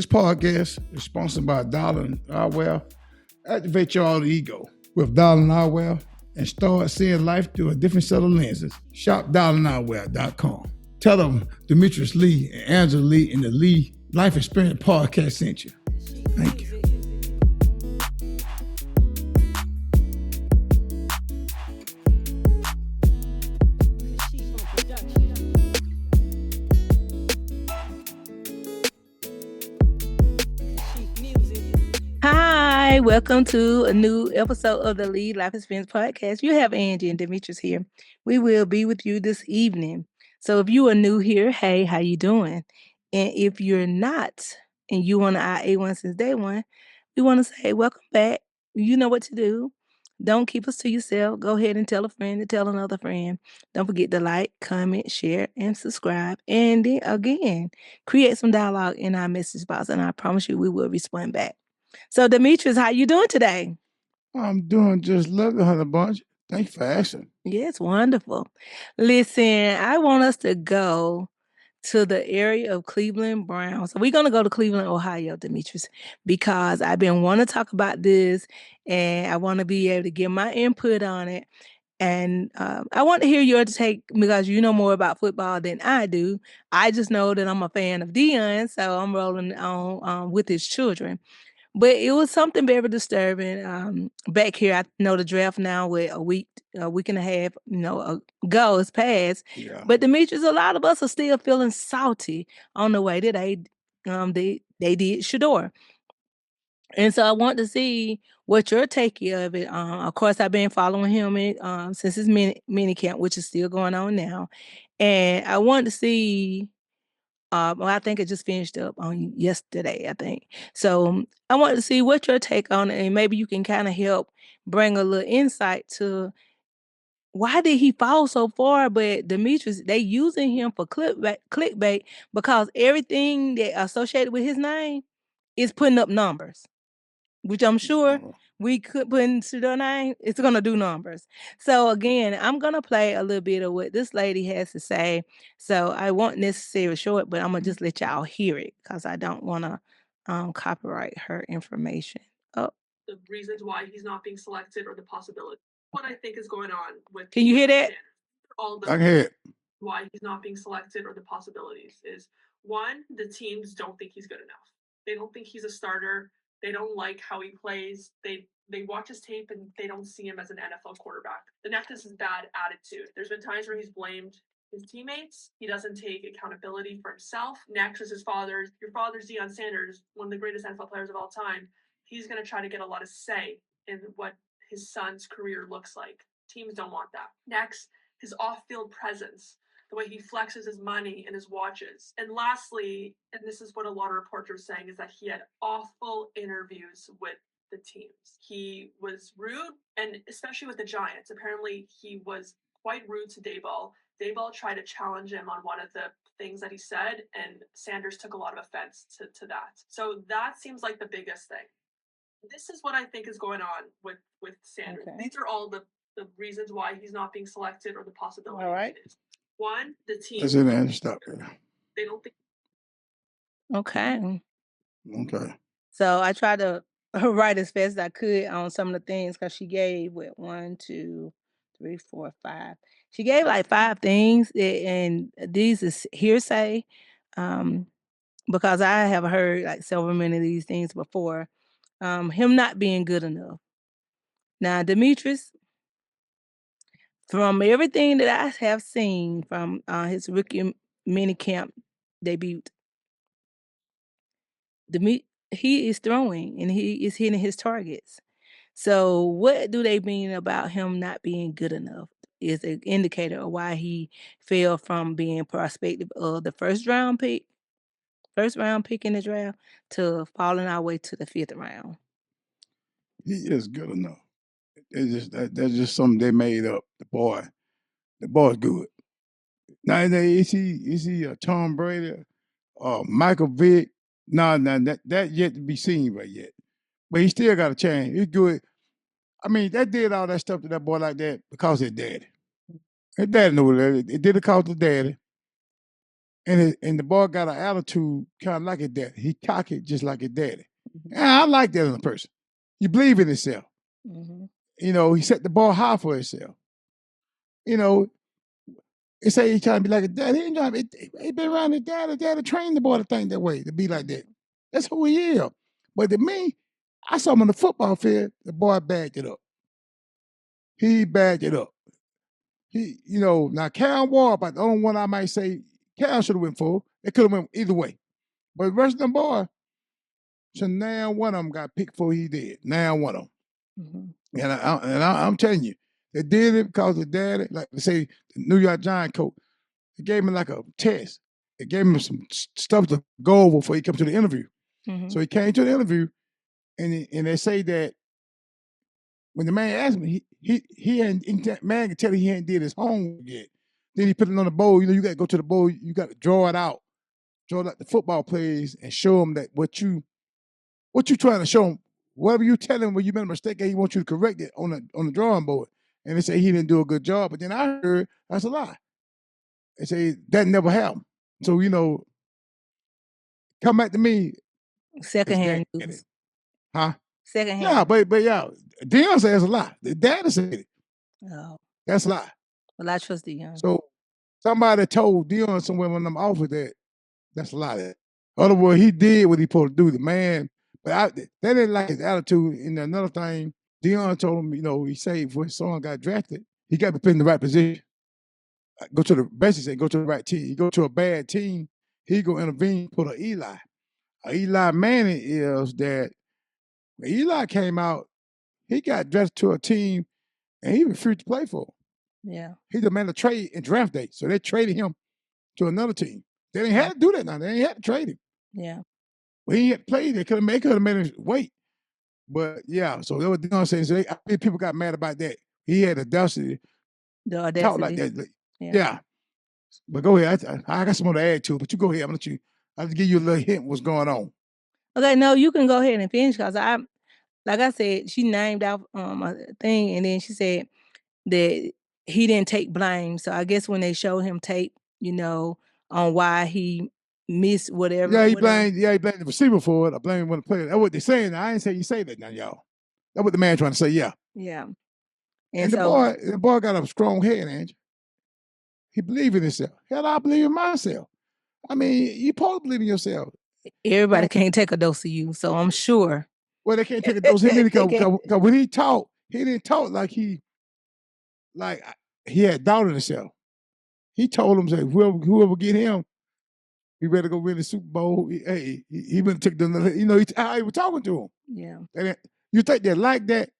This podcast is sponsored by Darling Eyewear. Activate your alter ego with Darling Eyewear and start seeing life through a different set of lenses. Shop darlingeyewear.com. Tell them Demetrius Lee and Angela Lee in the Lee Life Experience Podcast sent you. Thank you. Hi, welcome to a new episode of the Lead Life Experience Podcast. You have Angie and Demetrius here. We will be with you this evening. So if you are new here, hey, how you doing? And if you're not, and you want our A1 since day one, we want to say welcome back. You know what to do. Don't keep us to yourself. Go ahead and tell a friend to tell another friend. Don't forget to like, comment, share, and subscribe. And then again, create some dialogue in our message box, and I promise you we will respond back. So, Demetrius, how you doing today? I'm doing just lovely, Honey Bunch. Thanks for asking. Yes, wonderful. Listen, I want us to go to the area of Cleveland Browns. So we're going to go to Cleveland, Ohio, Demetrius, because I've been wanting to talk about this and I want to be able to give my input on it. And I want to hear your take because you know more about football than I do. I just know that I'm a fan of Dion, so I'm rolling on with his children. But it was something very disturbing. Back here, I know the draft now with a week and a half, ago has passed. Yeah. But Demetrius, a lot of us are still feeling salty on the way that they did Shaduer. And so I want to see what your take of it. Of course, I've been following him since his mini camp, which is still going on now. And I want to see well, I think it just finished up on yesterday, I think. So I wanted to see what your take on it, and maybe you can kind of help bring a little insight to why did he fall so far? But Demetrius, they using him for clickbait because everything that associated with his name is putting up numbers, which I'm sure we could put into their name, it's going to do numbers. So again, I'm going to play a little bit of what this lady has to say. So I won't necessarily show it, but I'm going to just let y'all hear it because I don't want to copyright her information. Oh, the reasons why he's not being selected or the possibility. What I think is going on with can you hear that? All I the can hear it. why he's not being selected or the possibilities is one, the teams don't think he's good enough. They don't think he's a starter. They don't like how he plays. They watch his tape and they don't see him as an NFL quarterback. The next is his bad attitude. There's been times where he's blamed his teammates. He doesn't take accountability for himself. Next is his father. Your father's Deion Sanders, one of the greatest NFL players of all time. He's going to try to get a lot of say in what his son's career looks like. Teams don't want that. Next, his off-field presence, the way he flexes his money and his watches. And lastly, and this is what a lot of reporters are saying, is that he had awful interviews with the teams. He was rude, and especially with the Giants. Apparently, he was quite rude to Daboll. Daboll tried to challenge him on one of the things that he said, and Sanders took a lot of offense to that. So that seems like the biggest thing. This is what I think is going on with Sanders. Okay. These are all the reasons why he's not being selected or the possibilities. All right. One, the team. That's it, man. Stop there. They don't think. Okay. Okay. So I tried to write as fast as I could on some of the things because she gave 1, 2, 3, 4, 5. She gave like 5 things, and these is hearsay because I have heard like several many of these things before. Him not being good enough. Now, Demetrius, from everything that I have seen from his rookie minicamp debut, he is throwing and he is hitting his targets. So what do they mean about him not being good enough? Is an indicator of why he fell from being prospective of the first round pick in the draft to falling our way to the 5th round. He is good enough. That's just something they made up. The boy's good. Now is he a Tom Brady or Michael Vick? No, that yet to be seen right yet. But he still got a chance. He's good. I mean, they did all that stuff to that boy like that because his daddy. His daddy knew that. It did it cause the daddy. And the boy got an attitude kind of like his daddy. He cocky just like his daddy. And I like that in a person. You believe in yourself. He set the bar high for himself. They say he trying to be like a dad. He ain't trying to be, he been around his dad. His dad trained the boy to think that way, to be like that. That's who he is. But to me, I saw him on the football field, the boy bagged it up. He bagged it up. Now Cam Ward, about the only one I might say Cam should have went for. It could have went either way. But the rest of them boys, so now one of them got picked for he did. Now one of them. And I'm telling you, they did it because the daddy, like say the New York Giants coach, they gave him like a test. They gave him some stuff to go over before he come to the interview. So he came to the interview, and they say that when the man asked me, man could tell he hadn't did his homework yet. Then he put it on the bowl. You got to go to the bowl. You got to draw it out the football plays, and show them that what you trying to show them. Whatever you tell him when you made a mistake, he wants you to correct it on the drawing board. And they say he didn't do a good job. But then I heard that's a lie. They say that never happened. So come back to me. Secondhand news. Huh? Secondhand. Yeah, but Deion says it's a lie. The dad said it. Oh. That's a lie. Well, I trust Deion. So somebody told Deion somewhere when I'm offered that's a lie. Otherwise, he did what he supposed to do. The man, but they didn't like his attitude. And another thing, Deion told him, he said before his son got drafted, he got to be put in the right position. Go to the right team. He go to a bad team, he go intervene, put an Eli. Eli Manning is that when Eli came out, he got drafted to a team and he refused to play for them. Yeah. He demanded a trade in draft day. So they traded him to another team. They didn't have to do that now. They ain't had to trade him. Yeah. Well, he had played. They could have made him wait. But yeah, so that was Deion saying. So I think people got mad about that. He had the audacity talk like that. Yeah. But go ahead. I got some more to add to it, but you go ahead. I'll just give you a little hint what's going on. Okay, no, you can go ahead and finish because like I said, she named out a thing, and then she said that he didn't take blame. So I guess when they showed him tape, on why he missed whatever. Yeah, he blamed the receiver for it. I blame one of the players. That's what they're saying. I ain't say you say that now, y'all. That's what the man trying to say, yeah. Yeah. And the boy got a strong head, Angie. He believed in himself. Hell, I believe in myself. I mean, you supposed to believe in yourself. Everybody can't take a dose of you, so I'm sure. Well, they can't take a dose of him because when he talked, he didn't talk like he had doubt in himself. He told him, say, whoever get him, he better go win the Super Bowl. He better take the, how he was talking to him. Yeah. And you think they like that,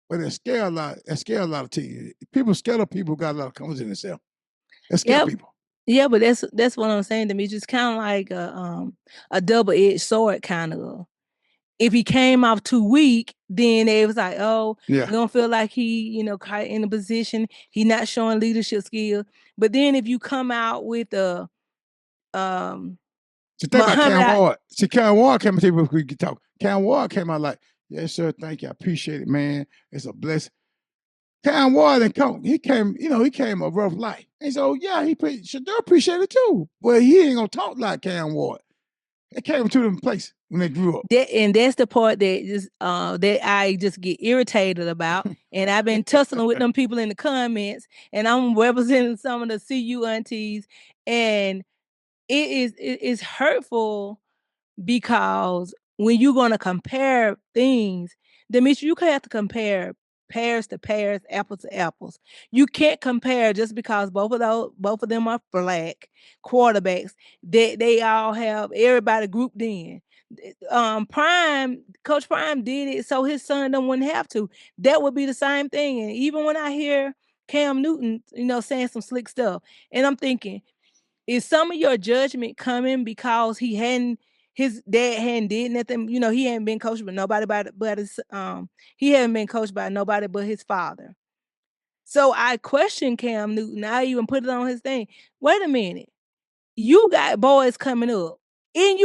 but they scare a lot of teams. People scared of people who got a lot of confidence in themselves. They scare people. Yeah, but that's what I'm saying to me. Just kind of like a double-edged sword kind of. If he came off too weak, then they was like, oh, we don't feel like he, caught in a position. He not showing leadership skill. But then if you come out with a Cam Ward. Cam Ward came out, we could talk. Cam Ward came out like, yes, sir, thank you. I appreciate it, man. It's a blessing. Cam Ward he came a rough life. And so, yeah, Shaduer appreciate it too. But he ain't gonna talk like Cam Ward. It came to them place when they grew up. And that's the part that I just get irritated about. And I've been tussling with them people in the comments, and I'm representing some of the CU aunties, and it is hurtful because when you're gonna compare things, Demetrius, you have to compare pears to pears, apples to apples. You can't compare just because both of them are black quarterbacks. They all have everybody grouped in. Coach Prime did it so his son wouldn't have to. That would be the same thing. And even when I hear Cam Newton, saying some slick stuff, and I'm thinking, is some of your judgment coming because his dad hadn't did nothing? He hadn't been coached by nobody but his he hadn't been coached by nobody but his father. So I question Cam Newton. I even put it on his thing. Wait a minute. You got boys coming up, and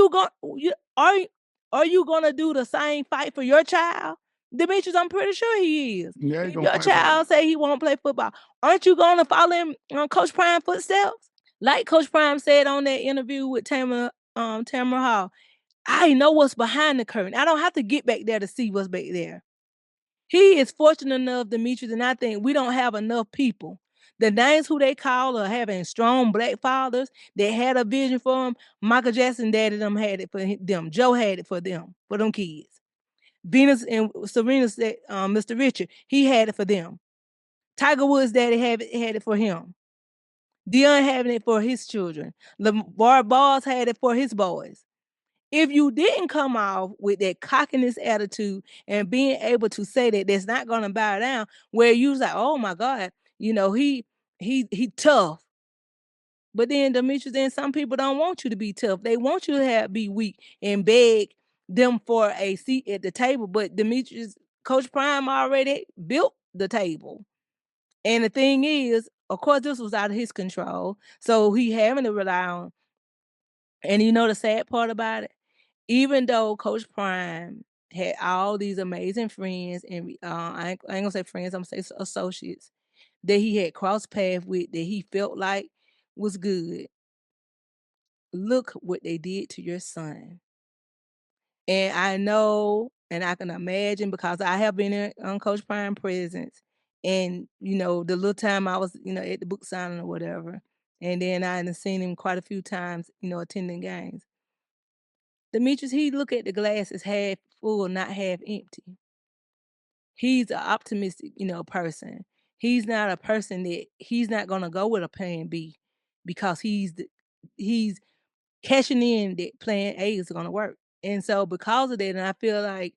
are you gonna do the same fight for your child? Demetrius, I'm pretty sure he is. Yeah, if your child say he won't play football, aren't you gonna follow him on Coach Prime's footsteps? Like Coach Prime said on that interview with Tamara Hall, I know what's behind the curtain. I don't have to get back there to see what's back there. He is fortunate enough, Demetrius, and I think we don't have enough people. The names who they call are having strong black fathers that had a vision for them. Michael Jackson daddy them had it for them. Joe had it for them kids. Venus and Serena said, Mr. Richard, he had it for them. Tiger Woods daddy had it for him. Dion having it for his children. LeVar Ball had it for his boys. If you didn't come off with that cockiness attitude and being able to say that that's not gonna bow down, where you was like, oh my God, he tough. But then Demetrius, then some people don't want you to be tough. They want you to be weak and beg them for a seat at the table. But Demetrius, Coach Prime already built the table. And the thing is, of course, this was out of his control. So he having to rely on. And the sad part about it, even though Coach Prime had all these amazing friends, and I ain't gonna say friends, I'm gonna say associates that he had crossed paths with that he felt like was good. Look what they did to your son. And I know, and I can imagine because I have been in Coach Prime presence, and the little time I was at the book signing or whatever, and then I had seen him quite a few times attending games. Demetrius, he look at the glass as half full, not half empty. He's an optimistic, person. He's not a person that he's not gonna go with a plan B because he's cashing in that plan A is gonna work. And so because of that, and I feel like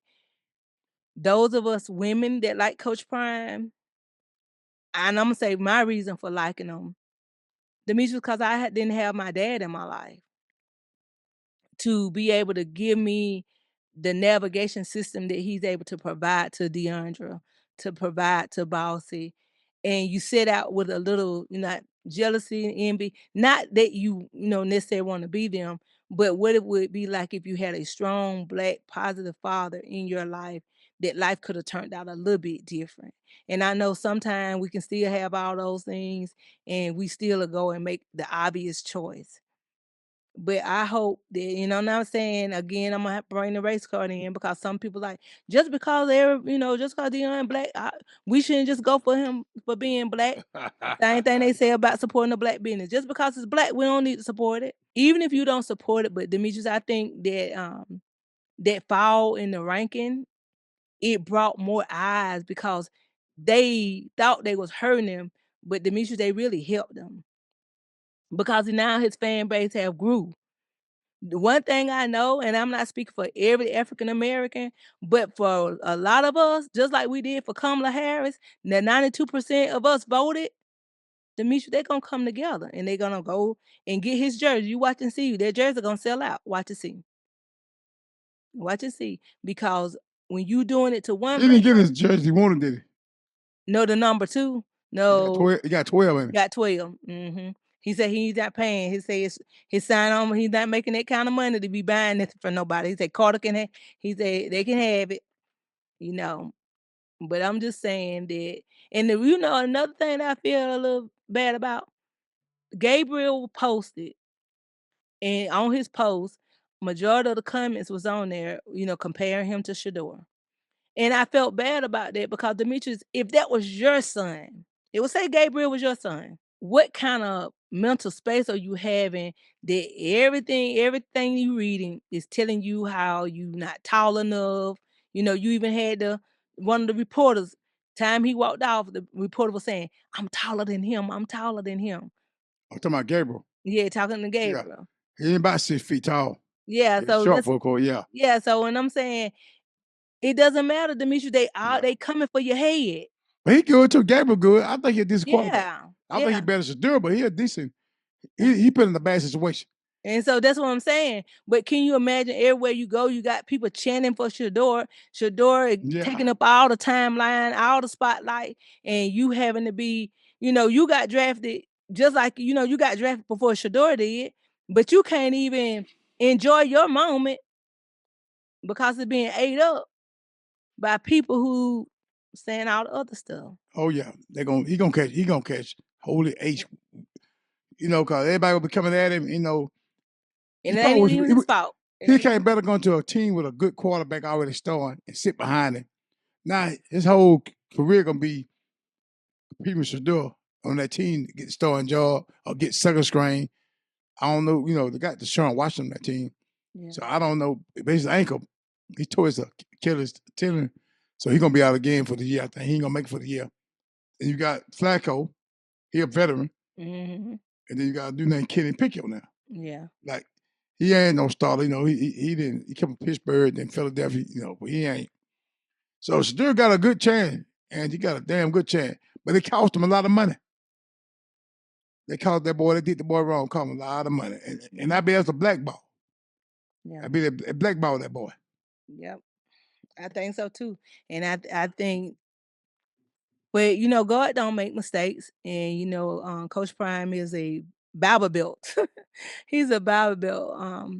those of us women that like Coach Prime, and I'm gonna say my reason for liking him, Demetrius, because didn't have my dad in my life to be able to give me the navigation system that he's able to provide to Deandra, to provide to Bossy. And you set out with a little, jealousy and envy. Not that necessarily want to be them, but what it would be like if you had a strong, black, positive father in your life, that life could have turned out a little bit different. And I know sometimes we can still have all those things and we still go and make the obvious choice. But I hope that, now I'm saying again, I'm gonna have to bring the race card in because some people like just because just because Deion black, we shouldn't just go for him for being black. Same thing they say about supporting the black business. Just because it's black, we don't need to support it. Even if you don't support it, but Demetrius, I think that that fall in the ranking, it brought more eyes because they thought they was hurting him, but Demetrius, they really helped him because now his fan base have grew. The one thing I know, and I'm not speaking for every African American, but for a lot of us, just like we did for Kamala Harris, the 92% of us voted, Demetrius, they're gonna come together and they're gonna go and get his jersey. You watch and see, their jersey gonna sell out. Watch and see. Watch and see. Because when you doing it to one He didn't get his jersey he wanted, did he? No, the number 2. No. He got 12 in it. Got 12. Mm-hmm. He said he's not paying. He said his sign on. He's not making that kind of money to be buying this for nobody. He said Carter can have. He said they can have it. But I'm just saying that. And another thing I feel a little bad about. Gabriel posted, and on his post, majority of the comments was on there. Comparing him to Shaduer. And I felt bad about that because Demetrius, if that was your son, it would say Gabriel was your son. What kind of mental space are you having that everything you reading is telling you how you not tall enough? You even had one of the reporters, time he walked off, the reporter was saying, I'm taller than him. I'm taller than him. I'm talking about Gabriel. Yeah, talking to Gabriel. Yeah. He ain't about 6 feet tall. Yeah, so short for a court, yeah. Yeah, so when I'm saying it doesn't matter, Demetrius, they coming for your head. But he good too. Gabriel good. I think he's disqualified. Yeah. I think he better Shadur, but he's decent. He put in a bad situation. And so that's what I'm saying. But can you imagine everywhere you go, you got people chanting for Shadur, taking up all the timeline, all the spotlight, and you having to be, you got drafted just like, you got drafted before Shadur did, but you can't even enjoy your moment because it's being ate up by people who saying all the other stuff. Oh yeah, he gonna catch holy H. You know, because everybody will be coming at him. You know, And it ain't even his fault. He can't better go into a team with a good quarterback already starting and sit behind him. Now his whole career gonna be competing with Shaduer on that team to get the starting job or get second string. I don't know. You know, they got Deshaun Watson on that team, so I don't know. His ankle, he tore his Achilles tendon, so he's gonna be out again for the year. I think he ain't gonna make it for the year. And you got Flacco, he a veteran, and then you got a dude named Kenny Pickett now. Yeah. Like he ain't no starter. You know, he didn't. He came from Pittsburgh, then Philadelphia. You know, but he ain't. So Shaduer got a good chance, and he got a damn good chance, but it cost him a lot of money. They caught that boy. They did the boy wrong. Cost him a lot of money, and I bet that's a blackball. Yeah. I bet a blackball that boy. Yep. I think so too. And I think, well, you know, God don't make mistakes. And, you know, Coach Prime is a Bible Belt. He's a Bible Belt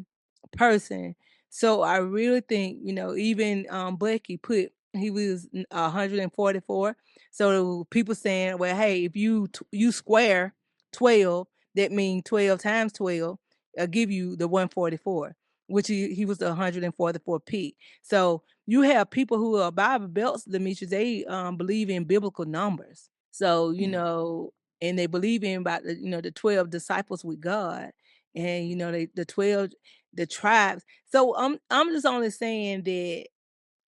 person. So I really think, you know, even Bucky put, he was 144. So people saying, well, hey, if you square 12, that means 12 times 12, I'll give you the 144, which he was the 144 pick. So you have people who are Bible belts, Demetrius, they believe in biblical numbers. So, you know, and they believe in about the, you know, the 12 disciples with God, and you know, the 12, the tribes. So I'm just only saying that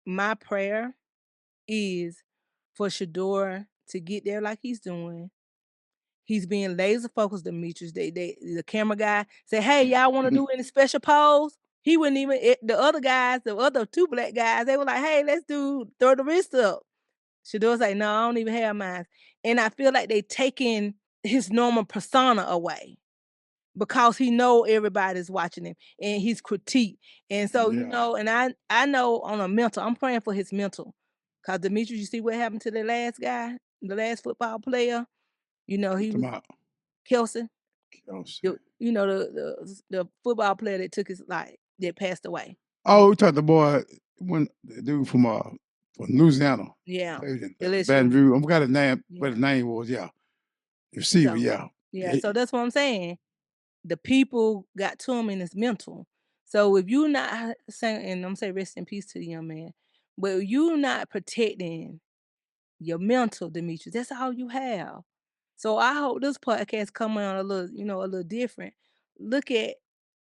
my prayer is for Shaduer to get there like he's doing. He's being laser focused, Demetrius. The camera guy say, hey, y'all want to do any special pose? He wouldn't even, the other guys, the other two black guys, they were like, hey, let's throw the wrist up. Shaduer's like, no, I don't even have mine. And I feel like they taking his normal persona away because he know everybody's watching him and he's critiqued. And so, you know, and I know on a mental, I'm praying for his mental. Because Demetrius, you see what happened to the last guy, the last football player? You know, he was Kelsey. You know, the football player that took his life, that passed away. Oh, we talked the boy, the dude from Louisiana. Yeah. Baton Rouge. I forgot his name, what his name was, The receiver, Yeah, so that's what I'm saying. The people got to him in his mental. So if you're not saying, and I'm saying rest in peace to the young man, but if you're not protecting your mental, Demetrius, that's all you have. So I hope this podcast come on a little, you know, a little different. Look at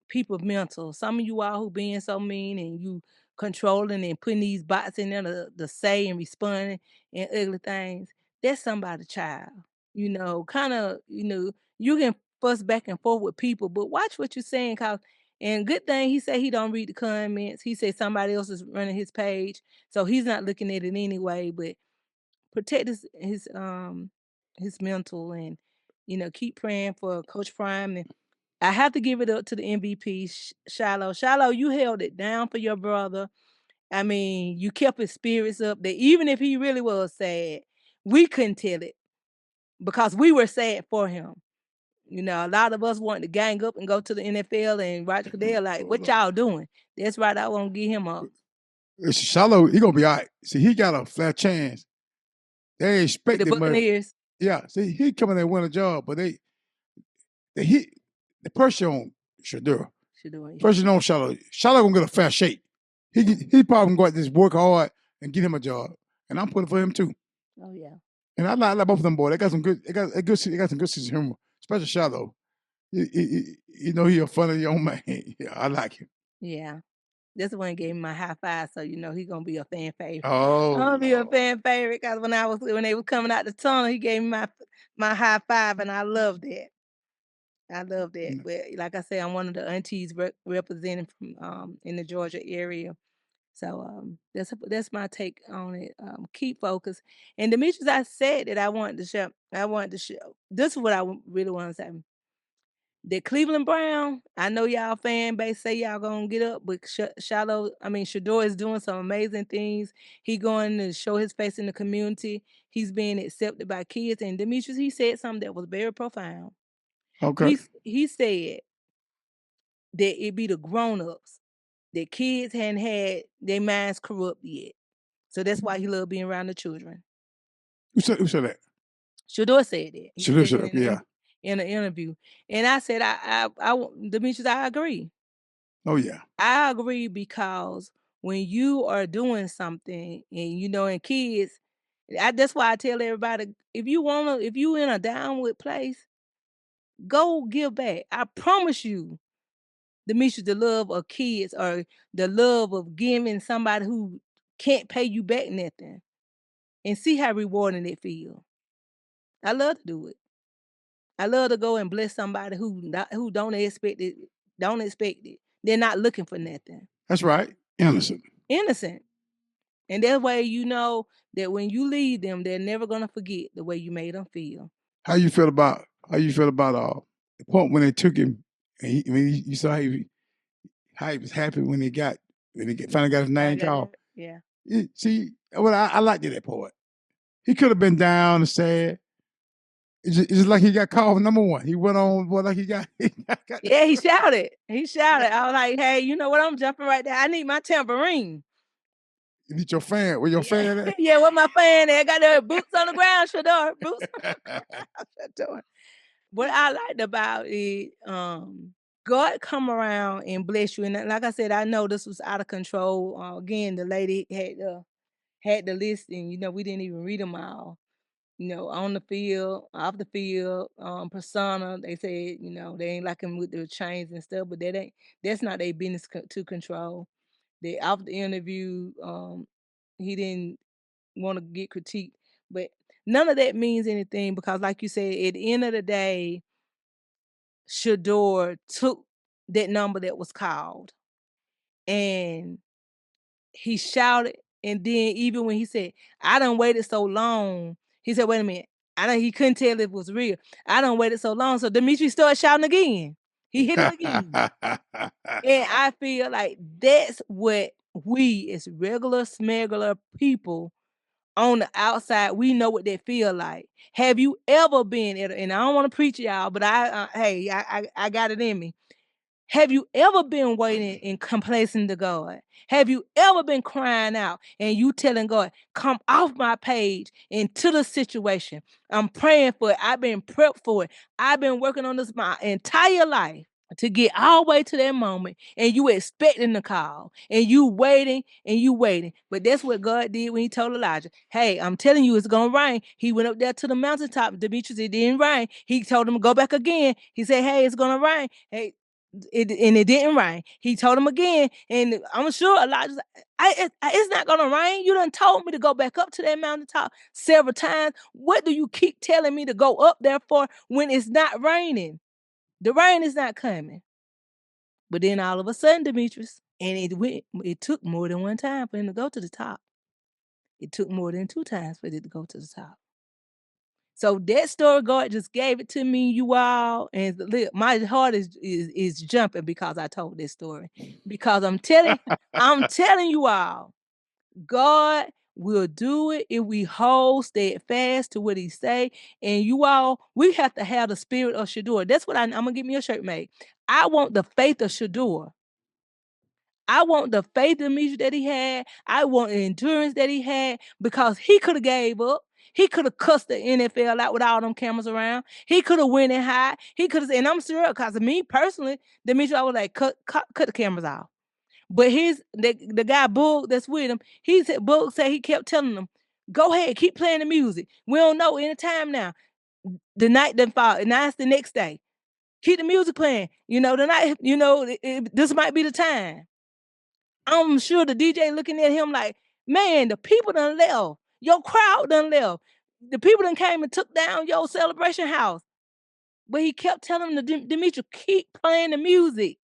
people's mental. Some of you all who being so mean and you controlling and putting these bots in there to say and respond and ugly things, that's somebody's child. You know, kind of, you know, you can fuss back and forth with people, but watch what you're saying, cause and good thing he said he don't read the comments. He said somebody else is running his page, so he's not looking at it anyway. But protect his mental, and you know, keep praying for Coach Prime. And I have to give it up to the MVP, Shiloh. Shiloh, you held it down for your brother. I mean, you kept his spirits up. That even if he really was sad, we couldn't tell it because we were sad for him. You know, a lot of us wanted to gang up and go to the NFL, and Roger Goodell like, what y'all doing? That's right. I won't give him up. Shiloh, he gonna be all right. See, he got a fair chance. They expect the Buccaneers. Yeah, see, he coming there and win a job, but they hit the pressure on Shaduer. Pressure on Shiloh. Shiloh gonna get a fair shake. He probably gonna go out there, work hard and get him a job. And I'm putting for him too. Oh yeah. And I like both of them boys. They got some good. They got some good sense of humor, especially Shiloh. You know he a funny young man. Yeah, I like him. Yeah. This one gave me my high five, so you know he's gonna be a fan favorite. Oh, I'm gonna be a fan favorite because when they were coming out the tunnel, he gave me my high five, and I loved it. I love that. But like I said, I'm one of the aunties representing from in the Georgia area. So that's my take on it. Keep focused. And Demetrius, I said that I wanted to show. This is what I really want to say. That Cleveland Brown, I know y'all fan base say y'all gonna get up, but Shaduer is doing some amazing things. He going to show his face in the community. He's being accepted by kids. And Demetrius, he said something that was very profound. Okay. He said that it be the grown-ups, that kids hadn't had their minds corrupt yet. So that's why he love being around the children. Who said that? Shaduer said that. Shaduer said that, yeah. in an interview. And I said, Demetrius, I agree. Oh yeah. I agree because when you are doing something and and kids, that's why I tell everybody, if you in a downward place, go give back. I promise you, Demetrius, the love of kids or the love of giving somebody who can't pay you back nothing, and see how rewarding it feels. I love to do it. I love to go and bless somebody who don't expect it. Don't expect it. They're not looking for nothing. That's right. Innocent. Innocent. And that way you know that when you leave them, they're never gonna forget the way you made them feel. How you feel about the point when they took him and you saw how he was happy when he finally got his name called. Yeah. See, well, I liked that part. He could have been down and sad. It's just like he got called for number one. He went on, boy, like he got Yeah, he shouted. He shouted. I was like, hey, you know what? I'm jumping right there. I need my tambourine. You need your fan. Where your fan at? Yeah, where my fan at? Got the boots on the ground, Shaduer. Boots on the ground, Shaduer. What I liked about it, God come around and bless you. And like I said, I know this was out of control. Again, the lady had the list, and we didn't even read them all. On the field, off the field, persona. They said, they ain't like him with the chains and stuff, but that's not their business to control. They off the interview, he didn't want to get critiqued, but none of that means anything because, like you said, at the end of the day, Shaduer took that number that was called, and he shouted. And then even when he said, "I done waited so long," he said, "Wait a minute." He couldn't tell if it was real. I done waited so long. So Demetrius started shouting again. He hit him again. And I feel like that's what we as regular smuggler people on the outside, we know what they feel like. Have you ever been at and I don't want to preach y'all, but I got it in me. Have you ever been waiting and complacent to God? Have you ever been crying out and you telling God, come off my page into the situation? I'm praying for it. I've been prepped for it. I've been working on this my entire life to get all the way to that moment, and you expecting the call, and you waiting, But that's what God did when he told Elijah, hey, I'm telling you it's going to rain. He went up there to the mountaintop. Demetrius, it didn't rain. He told him, go back again. He said, hey, it's going to rain. Hey, it didn't rain. He told him again, and I'm sure Elijah's it's not going to rain. You done told me to go back up to that mountaintop several times. What do you keep telling me to go up there for when it's not raining? The rain is not coming. But then all of a sudden, Demetrius, and it took more than one time for him to go to the top. It took more than 2 times for it to go to the top. So that story, God just gave it to me, you all, and look, my heart is jumping because I told this story. Because I'm telling you all, God will do it if we hold steadfast to what he say. And you all, we have to have the spirit of Shaduer. That's what I'm going to get me a shirt made. I want the faith of Shaduer. I want the faith in me that he had. I want the endurance that he had because he could have gave up. He could have cussed the NFL out with all them cameras around. He could have went and high. He could have, and I'm sure because of me personally, Demetrius, I was like, cut the cameras off. But the guy Boog that's with him, Boog said he kept telling them, go ahead, keep playing the music. We don't know any time now. The night done fall, and now it's the next day. Keep the music playing. The night, this might be the time. I'm sure the DJ looking at him like, man, the people done left. Your crowd done left. The people done came and took down your celebration house. But he kept telling them, Demetrius, keep playing the music.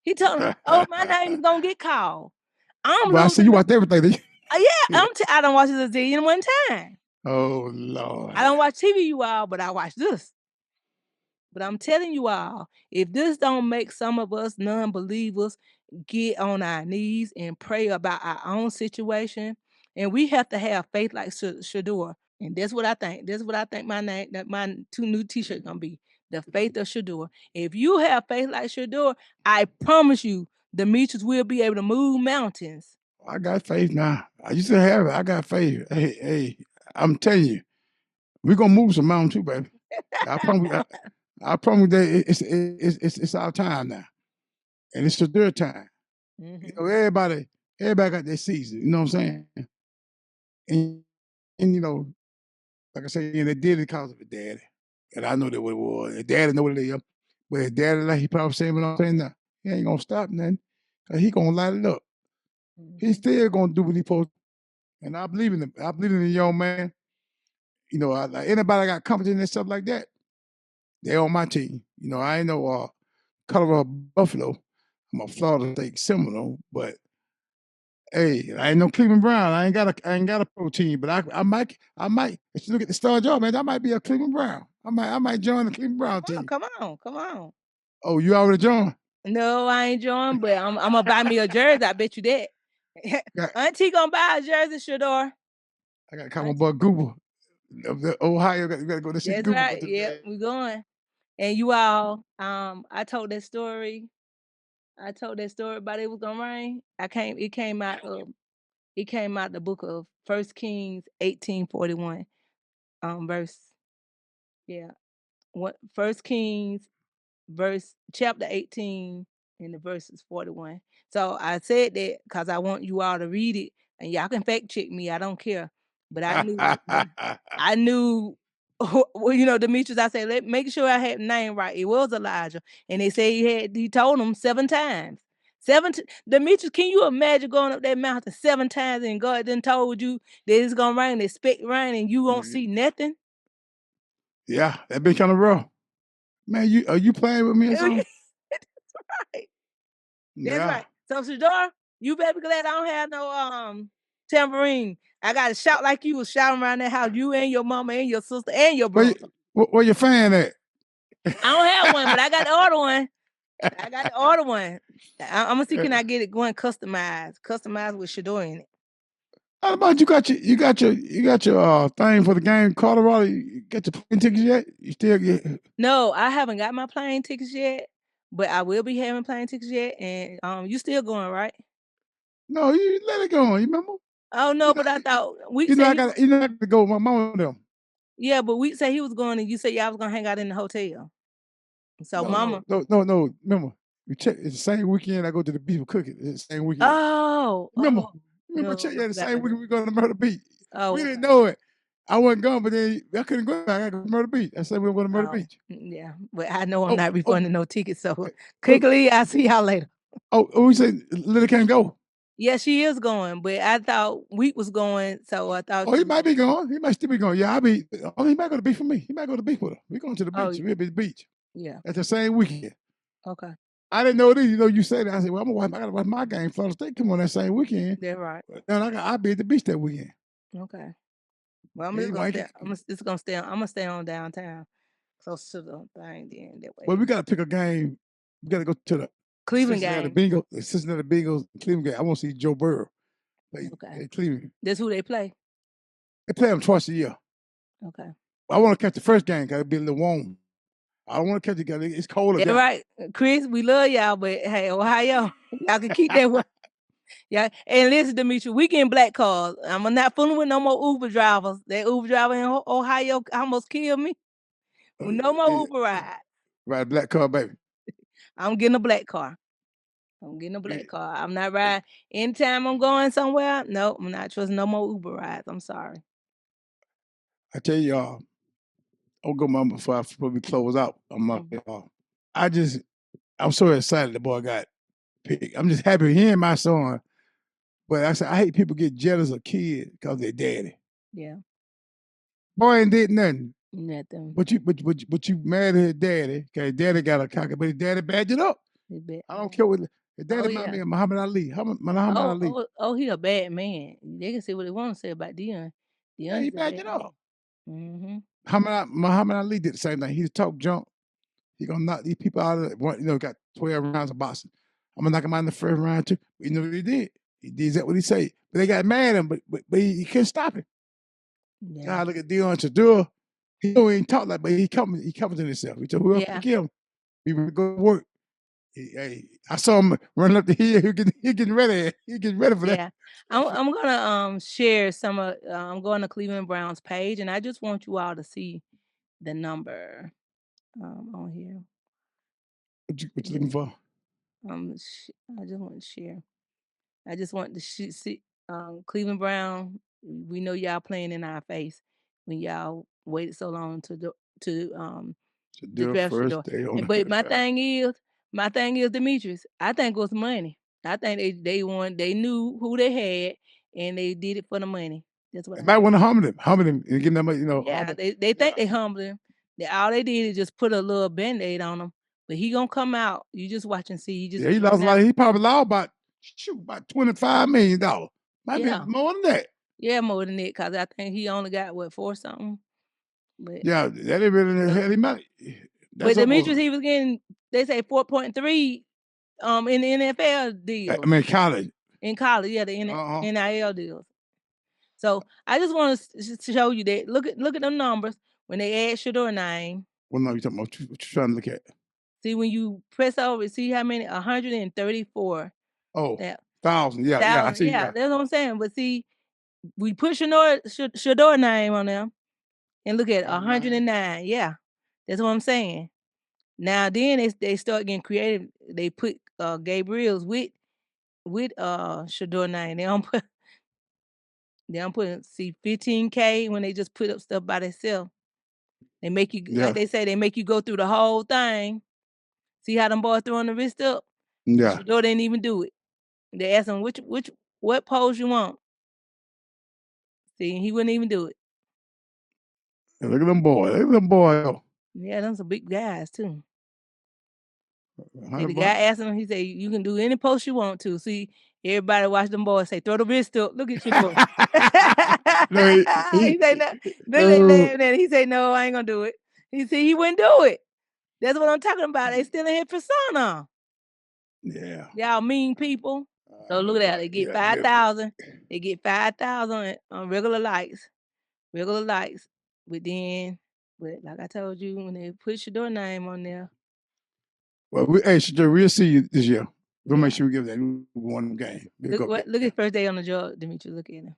He told him, oh, my name's going to get called. I see you watch everything. Yeah, I don't watch this in one time. Oh, Lord. I don't watch TV, you all, but I watch this. But I'm telling you all, if this don't make some of us non-believers get on our knees and pray about our own situation, and we have to have faith like Shaduer. And that's what I think. That's what I think my 2 new t-shirts gonna be. The faith of Shaduer. If you have faith like Shaduer, I promise you, Demetrius will be able to move mountains. I got faith now. I used to have it. I got faith. Hey, I'm telling you, we're gonna move some mountains too, baby. I promise that it's our time now, and it's their time. Everybody got their season. You know what I'm saying? And like I said, they did it because of the daddy, and I know that what it was. The daddy know what it is, but his daddy, like he probably saying what I'm saying now, he ain't gonna stop nothing, cause he gonna light it up. He's still gonna do what he supposed to, and I believe in him. I believe in the young man. Like anybody got confidence and stuff like that, they on my team. I ain't no Colorado Buffalo. I'm a Florida State Seminole, but hey, I ain't no Cleveland Brown. I ain't got a pro team, but I might. If you look at the star job, man, that might be a Cleveland Brown. I might join the Cleveland Brown team. Come on. Oh, you already joined? No, I ain't joined, but I'm gonna buy me a jersey. I bet you that. Auntie gonna buy a jersey, Shaduer. I got to call my boy Google. Ohio, you got to go to see That's Google. right. Yep, we going. And you all, I told that story. About it was gonna rain. It came out the book of 1 Kings 18:41. Verse. Yeah. 1 Kings chapter 18 and the verses 41. So I said that because I want you all to read it, and y'all can fact check me. I don't care. But I knew well, Demetrius, I said, make sure I had the name right. It was Elijah. And they say he told him 7 times. Demetrius, can you imagine going up that mountain 7 times and God then told you that it's gonna rain, expect rain, and you won't see nothing? Yeah, that been kind of rough. Man, are you playing with me or something? That's right. Yeah. That's right. So Shaduer, you better be glad I don't have no tambourine. I gotta shout like you was shouting around that house. You and your mama and your sister and your brother. Where your fan at? I don't have one, but I got the order one. I'm gonna see can I get it going customized with Shaduer in it. How about you got your thing for the game, Colorado? You got your plane tickets yet? You still get? No, I haven't got my plane tickets yet, but I will be having plane tickets yet. And you still going, right? No, you let it go. You remember? Oh no, but I thought we I got to go with my mom and them. Yeah, but we say he was going, and you said y'all was gonna hang out in the hotel. So mama. No. Remember, we check. It's the same weekend I go to the beach with Cookie. It's the same weekend. Remember, no, check the same weekend we go to Myrtle Beach. Oh, we didn't know it. I wasn't gone, but then I couldn't go back. I got to Myrtle Beach. I said we were going to Myrtle Beach. Yeah, but I know I'm not refunding no tickets. So quickly, I'll see y'all later. We said Lily can't go. Yeah, she is going, but I thought Wheat was going, so I thought. Oh, he might be going. He might still be going. Yeah, he might go to the beach for me. He might go to the beach with her. We're going to the beach. We'll be at the beach. Yeah. At the same weekend. Okay. I didn't know this. You said that. I said, well, I got to watch my game. Florida State come on that same weekend. They're right. Then I'll be at the beach that weekend. Okay. Well, I'm gonna stay on downtown, close to the thing. Then that way. Well, we got to pick a game. We got to go to the Cleveland Cincinnati game. Cincinnati Bengals, Cleveland game. I want to see Joe Burrow play at Cleveland. That's who they play. They play them twice a year. Okay. I want to catch the first game because it'll be a little warm. I don't want to catch it because it's cold up there. Right, Chris. We love y'all, but hey, Ohio, y'all can keep that one. Yeah, and listen, Demetrius, we getting black cars. I'm not fooling with no more Uber drivers. That Uber driver in Ohio almost killed me. No more Uber ride. Ride a black car, baby. I'm getting a black car. I'm not riding. Anytime I'm going somewhere, no, I'm not trusting no more Uber rides. I'm sorry. I tell you, I'll go mama before we close out. I'm so excited the boy got picked. I'm just happy hearing my son. But I said, I hate people get jealous of kids because they're daddy. Yeah. Boy ain't did nothing. Nothing. But you mad at his daddy because his daddy got a cocker, but his daddy badged it up. I don't care what his daddy remind me of Muhammad Ali. Ali. He a bad man. They can say what they want to say about Dion. Yeah, he badged it up. Mm-hmm. Muhammad Ali did the same thing. He talk junk. He gonna knock these people out of it. Got 12 rounds of boxing. I'm gonna knock him out in the first round too. You know what he did? He did that what he said. But they got mad at him, but he couldn't stop it. Yeah. God, look at Dion Shaduer. He don't even talk like, but he comes in himself. He told whoever pick him, he would go to work. I saw him running up the hill. He getting ready. He getting ready for that. Yeah, I'm gonna share some of. I'm going to Cleveland Browns page, and I just want you all to see the number on here. What you looking for? I just want to share. I just want to see Cleveland Brown. We know y'all playing in our face when y'all waited so long to Do it draft first Shaduer. day on. But my thing is Demetrius. I think it was money. I think they knew who they had and they did it for the money. That's what They I might think. want to humble him and give them, Yeah, humble. they think they humbled him. All they did is just put a little band-aid on him. But he gonna come out. You just watch and see. Yeah, he lost a lot. He probably lost about $25 million. Might be more than that. Yeah, more than that, because I think he only got 4 something. But yeah, that ain't really had him out. But Demetrius, he was getting, they say 4.3 in the NFL deal. I mean college. In college, yeah, the NIL deals. So I just want to show you that. Look at them numbers when they add Shaduer name. What number you talking about? What you trying to look at? See, when you press over, see how many? 134. Oh, 1,000. Yeah, I see. Yeah, that's what I'm saying. But see, we put Shaduer name on them and look at 109. Yeah, that's what I'm saying. Now then they start getting creative. They put Gabriel's with Shaduer name. They don't put see 15K when they just put up stuff by themselves. They make you like they say, they make you go through the whole thing. See how them boys throwing the wrist up? Yeah. Shaduer didn't even do it. They asked him what pose you want. See, he wouldn't even do it. Yeah, look at them boys. Yeah, them some big guys too. And the guy asked him, he said, you can do any post you want to. See, everybody watch them boys say, throw the wrist up. Look at you doing. He say, no. He say, no, I ain't gonna do it. He said he wouldn't do it. That's what I'm talking about. They still in his persona. Yeah. Y'all mean people. So look at that. They get 5,000. They get 5,000 on regular likes. But like I told you, when they put Shaduer name on there. Well, we'll see you this year. We'll make sure we give that one game. Look at first day on the job, Demetrius. Look at him.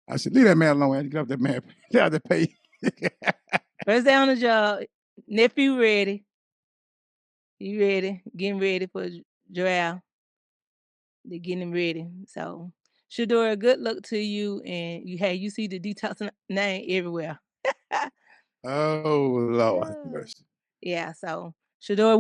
I said, leave that man alone. Get off that man. Get out the pay. First day on the job. Nephew ready. He ready. Getting ready for draft. They're getting him ready. So, Shaduer, good luck to you. And you see the detox name everywhere. Oh, Lord. Yeah, so Shaduer,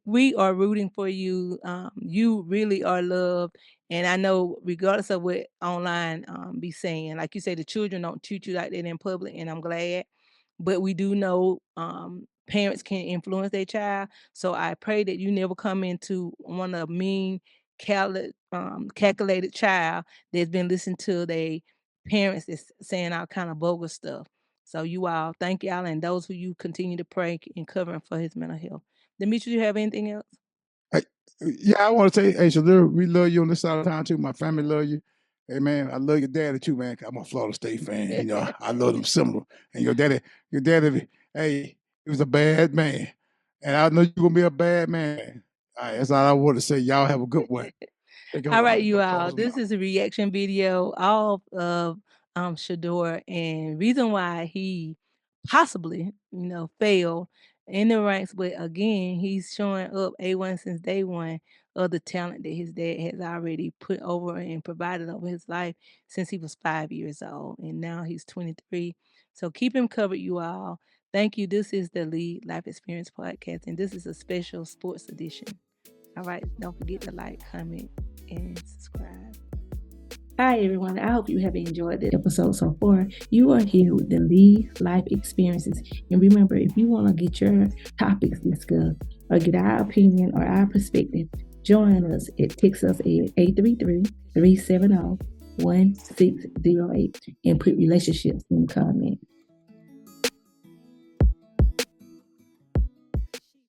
we are rooting for you. You really are loved, and I know regardless of what online be saying, like you say, the children don't treat you like that in public, and I'm glad. But we do know parents can influence their child, so I pray that you never come into one of mean, calculated child that's been listening to their parents that's saying all kind of bogus stuff. So you all, thank y'all, and those who you continue to pray and covering for his mental health. Demetrius, you have anything else? I want to say, hey, Shaduer, we love you on this side of town too. My family love you. Hey man, I love your daddy too, man. I'm a Florida State fan. I love them similar. And your daddy, hey, he was a bad man. And I know you're gonna be a bad man. All right, that's all I want to say. Y'all have a good one. All right, you all. This is a reaction video of Shaduer, and reason why he possibly, failed in the ranks. But again, he's showing up A1 since day one of the talent that his dad has already put over and provided over his life since he was 5 years old, and now he's 23. So keep him covered, you all. Thank you. This is the Lead Life Experience Podcast, and this is a special sports edition. All right, don't forget to like, comment, and subscribe. Hi, everyone. I hope you have enjoyed the episode so far. You are here with the Lead Life Experiences. And remember, if you want to get your topics discussed or get our opinion or our perspective, join us text us at 833-370-1608 and put relationships in the comment.